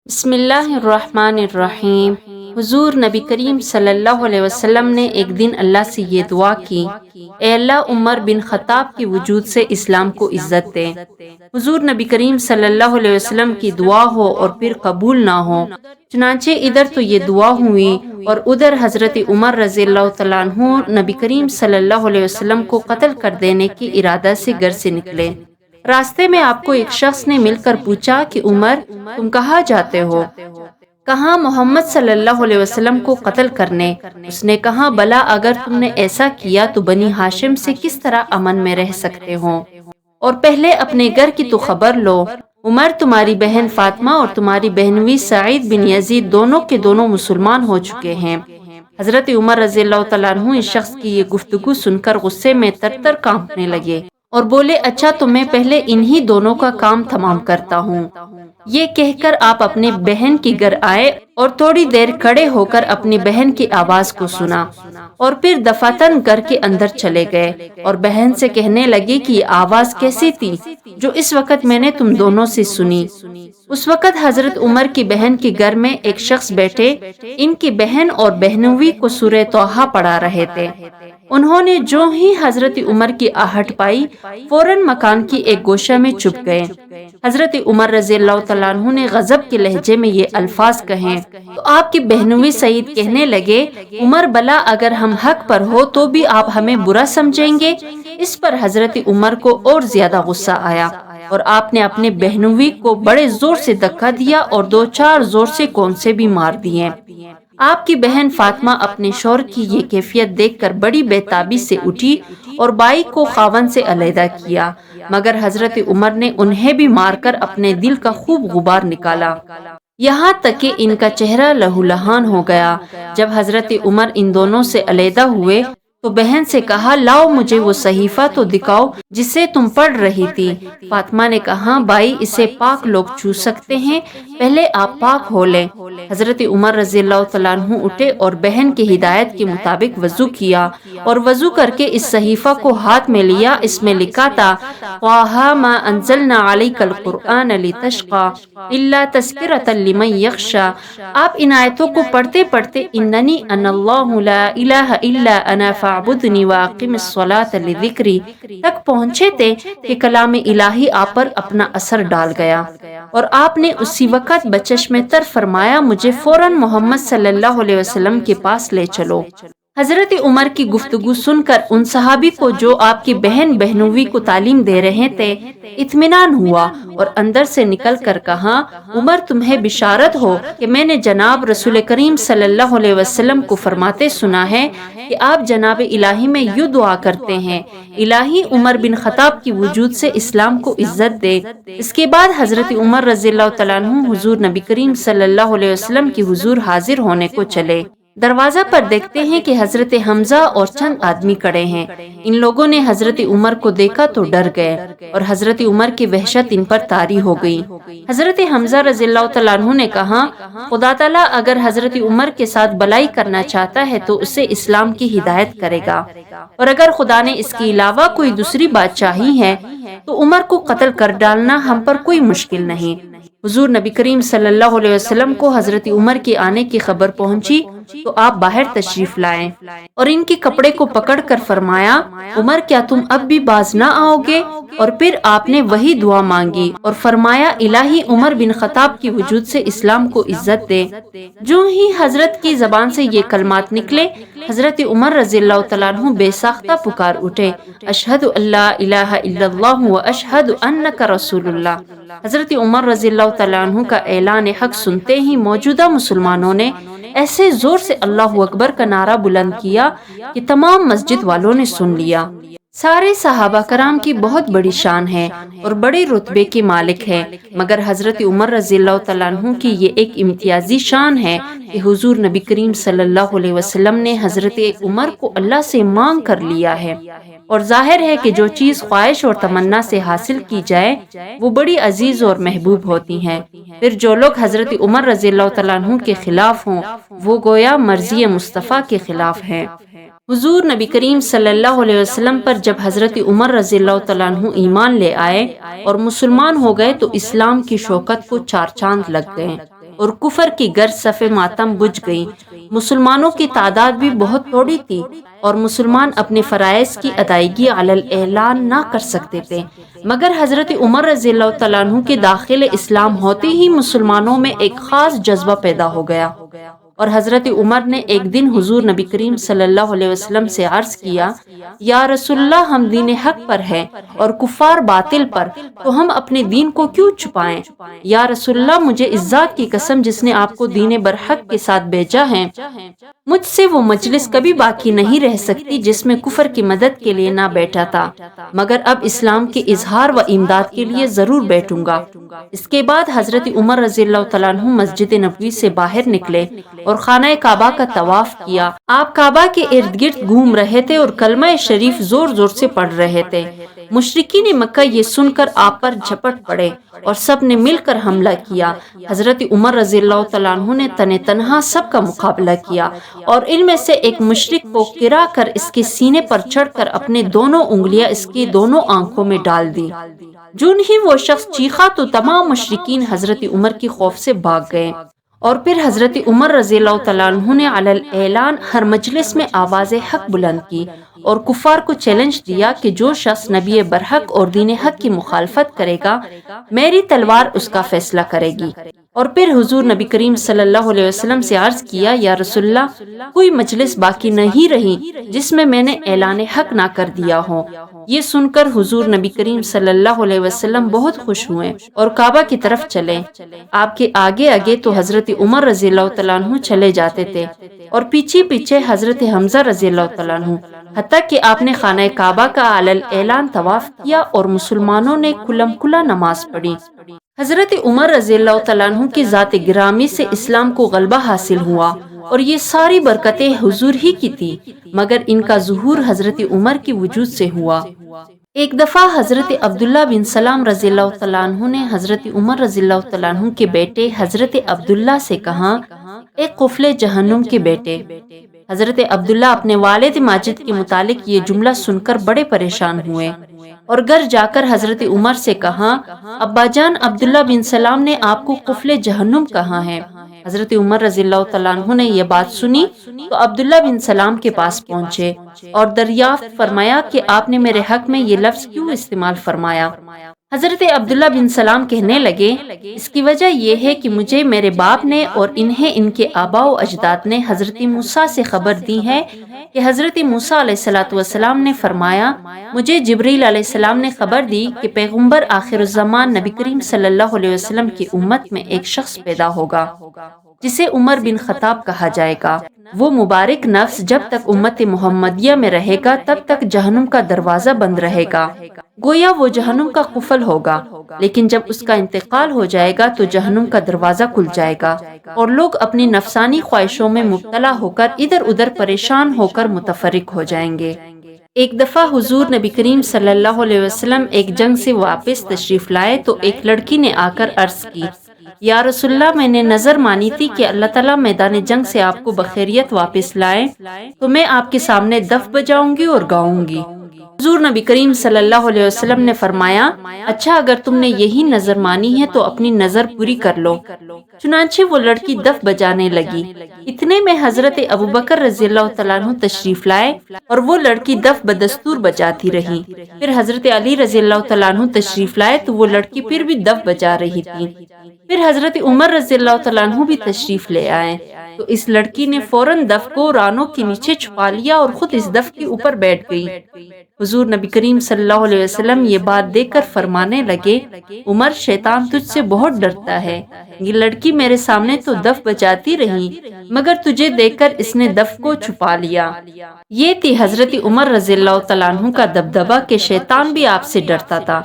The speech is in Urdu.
بسم اللہ الرحمن الرحیم۔ حضور نبی کریم صلی اللہ علیہ وسلم نے ایک دن اللہ سے یہ دعا کی، اے اللہ عمر بن خطاب کے وجود سے اسلام کو عزت دے۔ حضور نبی کریم صلی اللہ علیہ وسلم کی دعا ہو اور پھر قبول نہ ہو، چنانچہ ادھر تو یہ دعا ہوئی اور ادھر حضرت عمر رضی اللہ تعالیٰ عنہ نبی کریم صلی اللہ علیہ وسلم کو قتل کر دینے کے ارادہ سے گھر سے نکلے۔ راستے میں آپ کو ایک شخص نے مل کر پوچھا کہ عمر تم کہاں جاتے ہو؟ کہا محمد صلی اللہ علیہ وسلم کو قتل کرنے۔ اس نے کہا بلا اگر تم نے ایسا کیا تو بنی ہاشم سے کس طرح امن میں رہ سکتے ہو، اور پہلے اپنے گھر کی تو خبر لو۔ عمر تمہاری بہن فاطمہ اور تمہاری بہنوئی سعید بن یزید دونوں کے دونوں مسلمان ہو چکے ہیں۔ حضرت عمر رضی اللہ تعالیٰ عنہ اس شخص کی یہ گفتگو سن کر غصے میں تر تر کانپنے لگے اور بولے اچھا تو میں پہلے انہی دونوں کا کام تمام کرتا ہوں۔ یہ کہہ کر آپ اپنے بہن کے گھر آئے اور تھوڑی دیر کھڑے ہو کر اپنی بہن کی آواز کو سنا اور پھر دفاتن گھر کے اندر چلے گئے اور بہن سے کہنے لگے کہ یہ آواز کیسی تھی جو اس وقت میں نے تم دونوں سے سنی۔ اس وقت حضرت عمر کی بہن کے گھر میں ایک شخص بیٹھے ان کی بہن اور بہنوئی کو سورہ طٰہٰ پڑھا رہے تھے۔ انہوں نے جو ہی حضرت عمر کی آہٹ پائی فوراً مکان کی ایک گوشہ میں چھپ گئے۔ حضرت عمر رضی اللہ تعالیٰ عنہ نے غضب کے لہجے میں یہ الفاظ کہیں تو آپ کی بہنوئی سعید کہنے لگے عمر بلا اگر ہم حق پر ہو تو بھی آپ ہمیں برا سمجھیں گے۔ اس پر حضرت عمر کو اور زیادہ غصہ آیا اور آپ نے اپنے بہنوئی کو بڑے زور سے دھکا دیا اور دو چار زور سے کونسے بھی مار دیے۔ آپ کی بہن فاطمہ اپنے شوہر کی یہ کیفیت دیکھ کر بڑی بےتابی سے اٹھی اور بائی کو خاوند سے علیحدہ کیا، مگر حضرت عمر نے انہیں بھی مار کر اپنے دل کا خوب غبار نکالا، یہاں تک کہ ان کا چہرہ لہو لہان ہو گیا۔ جب حضرت عمر ان دونوں سے علیحدہ ہوئے تو بہن سے کہا لاؤ مجھے وہ صحیفہ تو دکھاؤ جسے تم پڑھ رہی تھی۔ فاطمہ نے کہا بائی اسے پاک لوگ چھو سکتے ہیں، پہلے آپ پاک ہو لیں۔ حضرت عمر رضی اللہ تعالیٰ عنہ اٹھے اور بہن کی ہدایت کے مطابق وضو کیا اور وضو کر کے اس صحیفہ کو ہاتھ میں لیا۔ اس میں لکھا تھا طٰہٰ ما انزلنا علیک القرآن لتشقی الا تذکرۃ لمن یخشی۔ آپ ان آیتوں کو پڑھتے پڑھتے اننی انا اللہ لا الہ الا انا فاعبدنی واقم الصلاۃ لذکری تک پہنچے تھے کہ کلام الہی آپ پر اپنا اثر ڈال گیا اور آپ نے اسی وقت بچشم تر فرمایا مجھے فوراً محمد صلی اللہ علیہ وسلم کے پاس لے چلو۔ حضرت عمر کی گفتگو سن کر ان صحابی کو جو آپ کی بہن بہنوئی کو تعلیم دے رہے تھے اطمینان ہوا اور اندر سے نکل کر کہا عمر تمہیں بشارت ہو کہ میں نے جناب رسول کریم صلی اللہ علیہ وسلم کو فرماتے سنا ہے کہ آپ جناب الہی میں یوں دعا کرتے ہیں الہی عمر بن خطاب کی وجود سے اسلام کو عزت دے۔ اس کے بعد حضرت عمر رضی اللہ تعالیٰ عنہ حضور نبی کریم صلی اللہ علیہ وسلم کی حضور حاضر ہونے کو چلے۔ دروازہ پر دیکھتے ہیں کہ حضرت حمزہ اور چند آدمی کھڑے ہیں۔ ان لوگوں نے حضرت عمر کو دیکھا تو ڈر گئے اور حضرت عمر کی وحشت ان پر طاری ہو گئی۔ حضرت حمزہ رضی اللہ تعالیٰ عنہ نے کہا خدا تعالیٰ اگر حضرت عمر کے ساتھ بلائی کرنا چاہتا ہے تو اسے اسلام کی ہدایت کرے گا، اور اگر خدا نے اس کے علاوہ کوئی دوسری بات چاہی ہے تو عمر کو قتل کر ڈالنا ہم پر کوئی مشکل نہیں۔ حضور نبی کریم صلی اللہ علیہ وسلم کو حضرت عمر کے آنے کی خبر پہنچی تو آپ باہر تشریف لائے اور ان کے کپڑے کو پکڑ کر فرمایا عمر کیا تم اب بھی باز نہ آؤ گے؟ اور پھر آپ نے وہی دعا مانگی اور فرمایا الہی عمر بن خطاب کی وجود سے اسلام کو عزت دے۔ جو ہی حضرت کی زبان سے یہ کلمات نکلے حضرت عمر رضی اللہ تعالیٰ عنہ بے ساختہ پکار اٹھے اشہد ان لا الہ الا اللہ و اشہد انک رسول اللہ۔ حضرت عمر رضی اللہ تعالیٰ عنہ کا اعلان حق سنتے ہی موجودہ مسلمانوں نے ایسے زور سے اللہ اکبر کا نعرہ بلند کیا کہ تمام مسجد والوں نے سن لیا۔ سارے صحابہ کرام کی بہت بڑی شان ہے اور بڑے رتبے کے مالک ہے، مگر حضرت عمر رضی اللہ تعالیٰ عنہ کی یہ ایک امتیازی شان ہے کہ حضور نبی کریم صلی اللہ علیہ وسلم نے حضرت عمر کو اللہ سے مانگ کر لیا ہے، اور ظاہر ہے کہ جو چیز خواہش اور تمنا سے حاصل کی جائے وہ بڑی عزیز اور محبوب ہوتی ہیں۔ پھر جو لوگ حضرت عمر رضی اللہ تعالیٰ عنہ کے خلاف ہوں وہ گویا مرضی مصطفیٰ کے خلاف ہیں۔ حضور نبی کریم صلی اللہ علیہ وسلم پر جب حضرت عمر رضی اللہ تعالیٰ عنہ ایمان لے آئے اور مسلمان ہو گئے تو اسلام کی شوکت کو چار چاند لگ گئے۔ اور کفر کی گرج صف ماتم بجھ گئی۔ مسلمانوں کی تعداد بھی بہت تھوڑی تھی اور مسلمان اپنے فرائض کی ادائیگی علی الاعلان نہ کر سکتے تھے، مگر حضرت عمر رضی اللہ تعالیٰ عنہ کے داخل اسلام ہوتے ہی مسلمانوں میں ایک خاص جذبہ پیدا ہو گیا، اور حضرت عمر نے ایک دن حضور نبی کریم صلی اللہ علیہ وسلم سے عرض کیا، یا رسول اللہ، ہم دین حق پر ہیں اور کفار باطل پر، تو ہم اپنے دین کو کیوں چھپائیں؟ یا رسول اللہ، مجھے اس ذات کی قسم جس نے آپ کو دین برحق کے ساتھ بھیجا ہے، مجھ سے وہ مجلس کبھی باقی نہیں رہ سکتی جس میں کفر کی مدد کے لیے نہ بیٹھا تھا، مگر اب اسلام کے اظہار و امداد کے لیے ضرور بیٹھوں گا۔ اس کے بعد حضرت عمر رضی اللہ تعالیٰ عنہ مسجد نبوی سے باہر نکلے اور خانہ کعبہ کا طواف کیا۔ آپ کعبہ کے ارد گرد گھوم رہے تھے اور کلمہ شریف زور زور سے پڑھ رہے تھے۔ مشرکین مکہ یہ سن کر آپ پر جھپٹ پڑے اور سب نے مل کر حملہ کیا۔ حضرت عمر رضی اللہ تعالیٰ عنہ نے تنہا سب کا مقابلہ کیا اور ان میں سے ایک مشرک کو گرا کر اس کے سینے پر چڑھ کر اپنے دونوں انگلیاں اس کی دونوں آنکھوں میں ڈال دی۔ جون ہی وہ شخص چیخا تو تمام مشرکین حضرت عمر کی خوف سے بھاگ گئے، اور پھر حضرت عمر رضی اللہ تعالیٰ عنہ نے علی الاعلان ہر مجلس میں آواز حق بلند کی اور کفار کو چیلنج دیا کہ جو شخص نبی برحق اور دین حق کی مخالفت کرے گا، میری تلوار اس کا فیصلہ کرے گی۔ اور پھر حضور نبی کریم صلی اللہ علیہ وسلم سے عرض کیا، یا رسول اللہ، کوئی مجلس باقی نہیں رہی جس میں میں نے اعلان حق نہ کر دیا ہو۔ یہ سن کر حضور نبی کریم صلی اللہ علیہ وسلم بہت خوش ہوئے اور کعبہ کی طرف چلے۔ آپ کے آگے آگے تو حضرت عمر رضی اللہ تعالیٰ عنہ چلے جاتے تھے اور پیچھے پیچھے حضرت حمزہ رضی اللہ تعالیٰ عنہ، حتیٰ کہ آپ نے خانہ کعبہ کا علی الاعلان طواف کیا اور مسلمانوں نے کھلم کھلا نماز پڑھی۔ حضرت عمر رضی اللہ تعالیٰ عنہ کی ذات گرامی سے اسلام کو غلبہ حاصل ہوا اور یہ ساری برکتیں حضور ہی کی تھی، مگر ان کا ظہور حضرت عمر کی وجود سے ہوا۔ ایک دفعہ حضرت عبداللہ بن سلام رضی اللہ تعالیٰ عنہ نے حضرت عمر رضی اللہ تعالیٰ عنہ کے بیٹے حضرت عبداللہ سے کہا، ایک قفل جہنم کے بیٹے۔ حضرت عبداللہ اپنے والد ماجد کے متعلق یہ جملہ سن کر بڑے پریشان ہوئے اور گھر جا کر حضرت عمر سے کہا، ابا جان، عبداللہ بن سلام نے آپ کو قفل جہنم کہا ہے۔ حضرت عمر رضی اللہ تعالیٰ عنہ نے یہ بات سنی تو عبداللہ بن سلام کے پاس پہنچے اور دریافت فرمایا کہ آپ نے میرے حق میں یہ لفظ کیوں استعمال فرمایا؟ حضرت عبداللہ بن سلام کہنے لگے، اس کی وجہ یہ ہے کہ مجھے میرے باپ نے اور انہیں ان کے آباء و اجداد نے حضرت موسیٰ سے خبر دی ہے کہ حضرت موسیٰ علیہ السلام نے فرمایا، مجھے جبریل علیہ السلام نے خبر دی کہ پیغمبر آخر الزمان نبی کریم صلی اللہ علیہ وسلم کی امت میں ایک شخص پیدا ہوگا جسے عمر بن خطاب کہا جائے گا۔ وہ مبارک نفس جب تک امت محمدیہ میں رہے گا تب تک جہنم کا دروازہ بند رہے گا، گویا وہ جہنم کا قفل ہوگا، لیکن جب اس کا انتقال ہو جائے گا تو جہنم کا دروازہ کھل جائے گا اور لوگ اپنی نفسانی خواہشوں میں مبتلا ہو کر ادھر ادھر پریشان ہو کر متفرق ہو جائیں گے۔ ایک دفعہ حضور نبی کریم صلی اللہ علیہ وسلم ایک جنگ سے واپس تشریف لائے تو ایک لڑکی نے آ کر عرض کی، یا رسول اللہ، میں نے نظر مانی تھی کہ اللہ تعالیٰ میدان جنگ سے آپ کو بخیریت واپس لائے تو میں آپ کے سامنے دف بجاؤں گی اور گاؤں گی۔ حضور نبی کریم صلی اللہ علیہ وسلم نے فرمایا، اچھا، اگر تم نے یہی نظر مانی ہے تو اپنی نظر پوری کر لو۔ چنانچہ وہ لڑکی دف بجانے لگی۔ اتنے میں حضرت ابوبکر رضی اللہ تعالیٰ عنہ تشریف لائے اور وہ لڑکی دف بدستور بجاتی رہی۔ پھر حضرت علی رضی اللہ تعالیٰ عنہ تشریف لائے تو وہ لڑکی پھر بھی دف بجا رہی تھی۔ پھر حضرت عمر رضی اللہ تعالیٰ عنہ بھی تشریف لے آئے تو اس لڑکی نے فوراً دف کو رانوں کے نیچے چھپا لیا اور خود اس دف کے اوپر بیٹھ گئی۔ حضور نبی کریم صلی اللہ علیہ وسلم یہ بات دیکھ کر فرمانے لگے، عمر، شیطان تجھ سے بہت ڈرتا ہے۔ یہ لڑکی میرے سامنے تو دف بجاتی رہی مگر تجھے دیکھ کر اس نے دف کو چھپا لیا۔ یہ تھی حضرت عمر رضی اللہ تعالیٰ عنہ کا دبدبہ کہ شیطان بھی آپ سے ڈرتا تھا